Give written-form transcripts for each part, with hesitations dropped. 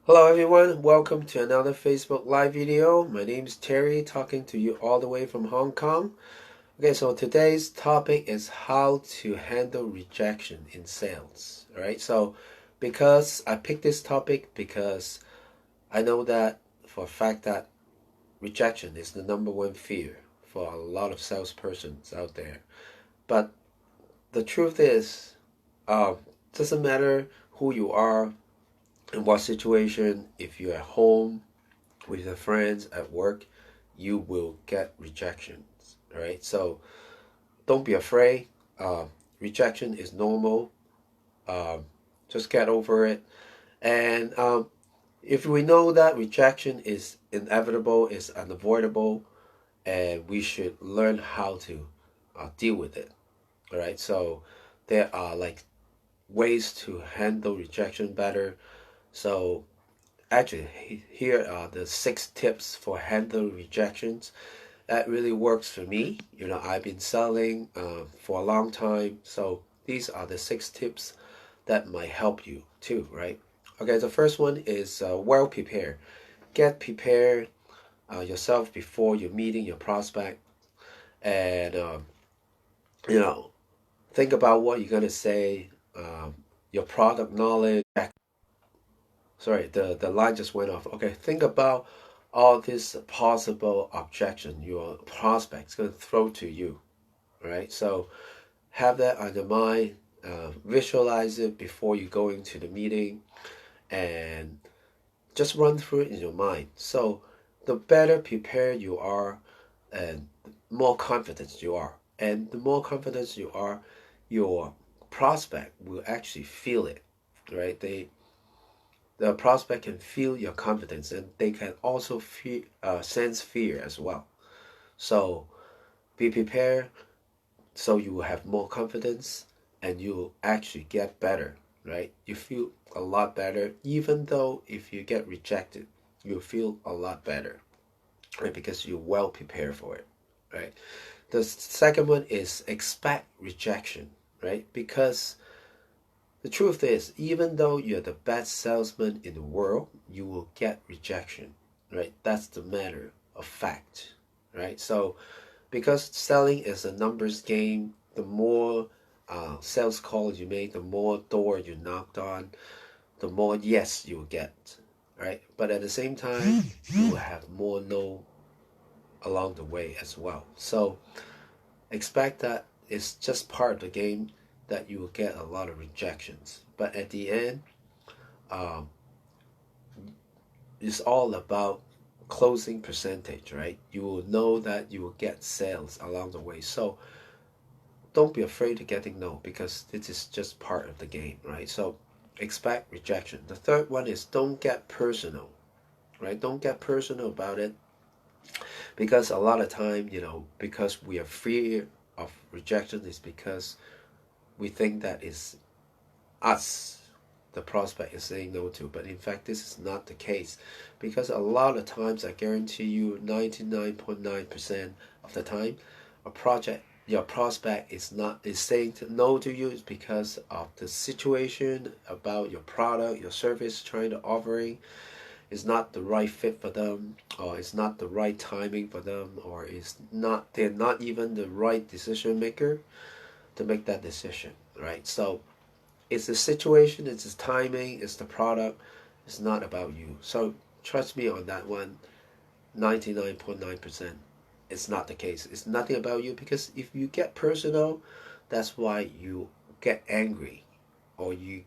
Hello everyone, welcome to another Facebook live video. My name is Terry, talking to you all the way from Hong Kong. Okay, so today's topic is how to handle rejection in sales. Alright, so because I picked this topic because I know that for a fact that rejection is the number one fear for a lot of salespersons out there. But the truth is, doesn't matter who you are, in what situation, if you're at home with your friends at work, you will get rejections, right? So don't be afraid. Rejection is normal. Um, just get over it. And if we know that rejection is inevitable, is unavoidable, and we should learn how to deal with it, all right? So there are like ways to handle rejection better. So actually, here are the 6 tips for handling rejections. That really works for me. I've been selling for a long time, so these are the 6 tips that might help you too, right? Okay, the first one is well prepared. Get prepared yourself before you're meeting your prospect, and you know, think about what you're gonna say. Your product knowledge. Sorry, the line just went off. Okay, think about all this possible objection your prospect's going to throw to you, right? So have that on your mind, visualize it before you go into the meeting, and just run through it in your mind. So the better prepared you are, and the more confident you are, and the more confident you are, your prospect will actually feel it, right? The prospect can feel your confidence, and they can also sense fear as well. So be prepared so you will have more confidence and you will actually get better, right? You feel a lot better, even though if you get rejected, you feel a lot better, right? Because you're well prepared for it, right? The second one is expect rejection, right? Because the truth is, even though you're the best salesman in the world, you will get rejection, right? That's the matter of fact, right? So, because selling is a numbers game, the more sales calls you make, the more door you knocked on, the more yes you will get, right? But at the same time, you will have more no along the way as well. So, expect that it's just part of the game that you will get a lot of rejections. But at the end, um, it's all about closing percentage, right? You will know that you will get sales along the way. So don't be afraid of getting no because this is just part of the game, right? So expect rejection. The third one is don't get personal, right? Don't get personal about it because a lot of time, because we are fear of rejection is because we think that is us the prospect is saying no to. But in fact, this is not the case because a lot of times, I guarantee you, 99.9% of the time, your prospect is saying no to you is because of the situation about your product, your service trying to offering is not the right fit for them, or it's not the right timing for them, or they're not even the right decision maker to make that decision, right? So it's the situation, it's the timing, it's the product. It's not about you. So trust me on that one. 99.9%. It's not the case. It's nothing about you because if you get personal, that's why you get angry or you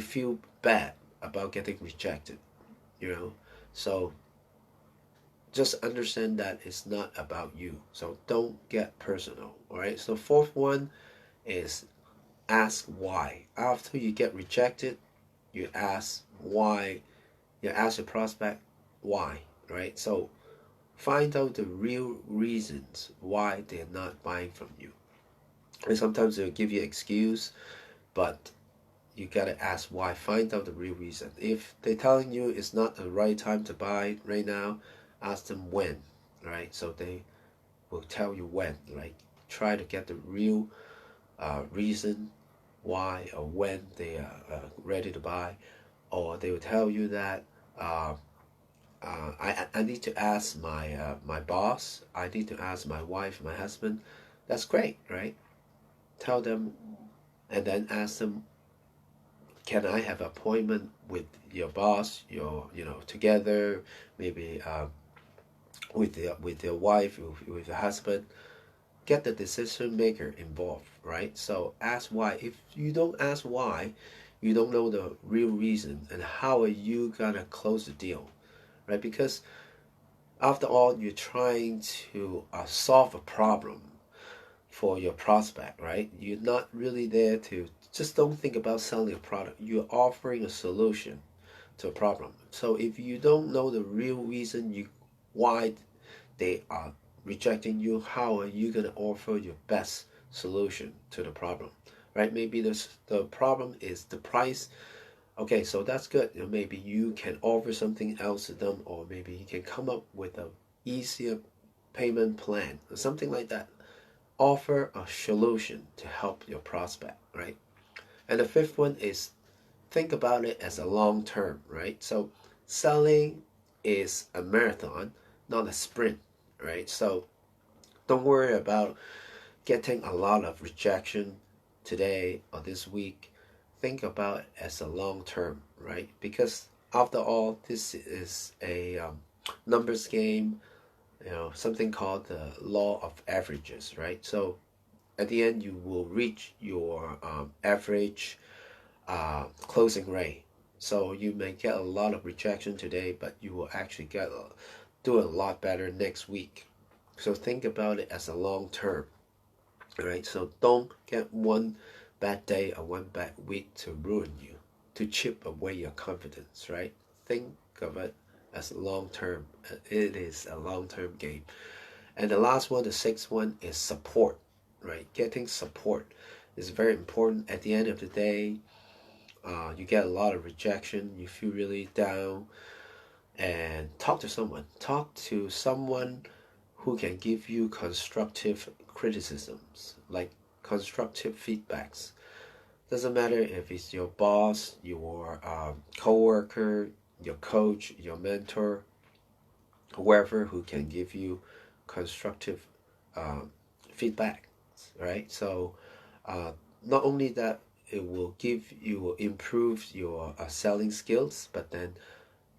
feel bad about getting rejected. You know, so just understand that it's not about you. So don't get personal. All right. So fourth one is ask why. After you get rejected, you ask why. You ask your prospect why, right? So find out the real reasons why they're not buying from you. And sometimes they'll give you an excuse, but you gotta ask why. Find out the real reason. If they're telling you it's not the right time to buy right now, ask them when, right? So they will tell you when. Like try to get the real reason why or when they are ready to buy, or they will tell you that Uh, I need to ask my boss. I need to ask my wife, my husband. That's great, right? Tell them, and then ask them, can I have an appointment with your boss? Together, maybe with your wife, with your husband. Get the decision maker involved, right? So ask why. If you don't ask why, you don't know the real reason, and how are you gonna close the deal, right? Because after all, you're trying to solve a problem for your prospect, right? You're not really there to just don't think about selling a product. You're offering a solution to a problem. So if you don't know the real reason why they are rejecting you, how are you going to offer your best solution to the problem, right? Maybe the problem is the price. Okay, so that's good. Maybe you can offer something else to them, or maybe you can come up with a easier payment plan or something like that. Offer a solution to help your prospect, right? And the fifth one is think about it as a long term, right? So selling is a marathon, not a sprint, right? So don't worry about getting a lot of rejection today or this week. Think about it as a long term, right? Because after all, this is a numbers game, something called the law of averages, right? So at the end, you will reach your average closing rate. So you may get a lot of rejection today, but you will actually do a lot better next week. So think about it as a long term, right? So don't get one bad day or one bad week to ruin you, to chip away your confidence, right? Think of it as long term. It is a long term game. And the last one, the sixth one, is support, right? Getting support is very important. At the end of the day, you get a lot of rejection, you feel really down, and talk to someone who can give you constructive criticisms, like constructive feedbacks. Doesn't matter if it's your boss, your coworker, your coach, your mentor, whoever who can give you constructive um, feedback, right? So uh, not only that, it will improve your selling skills, but then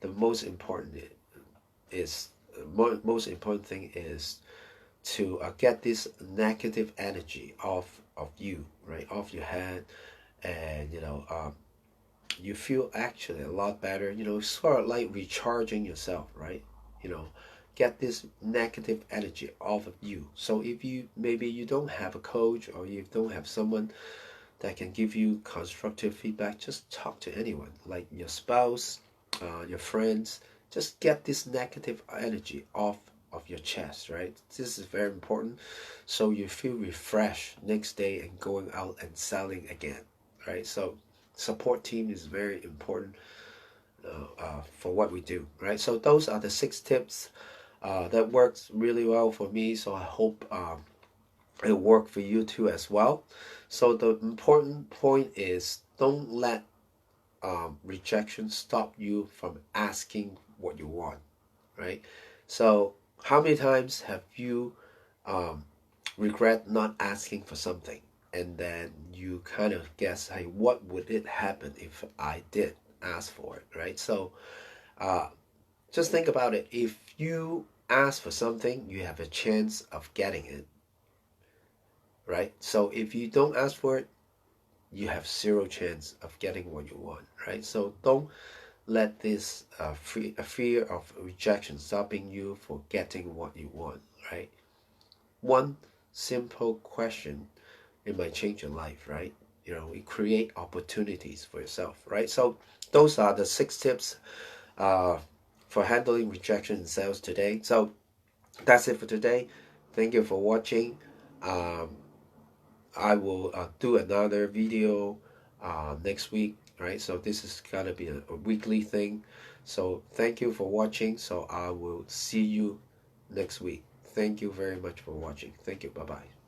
the most important is most important thing is to get this negative energy of you, right, off your head, and you feel actually a lot better. Sort of like recharging yourself, right? you know get this negative energy off of you. So if you don't have a coach, or you don't have someone that can give you constructive feedback, just talk to anyone, like your spouse, your friends. Just get this negative energy off of your chest, right? This is very important, so you feel refreshed next day and going out and selling again, right? So support team is very important for what we do, right? So those are the 6 tips that works really well for me. So I hope it'll work for you too as well. So the important point is, don't let rejection stop you from asking what you want, right? So how many times have you um, regret not asking for something, and then you kind of guess, hey, what would it happen if I did ask for it, right? So uh, just think about it. If you ask for something, you have a chance of getting it, right? So if you don't ask for it, you have zero chance of getting what you want, right? So don't let this fear of rejection stopping you for getting what you want, right? One simple question, it might change your life, right? It create opportunities for yourself, right? So those are the 6 tips uh, for handling rejection in sales today. So that's it for today. Thank you for watching. Um, I will do another video next week, right? So this is gonna be a weekly thing. So thank you for watching. So I will see you next week. Thank you very much for watching. Thank you. Bye bye.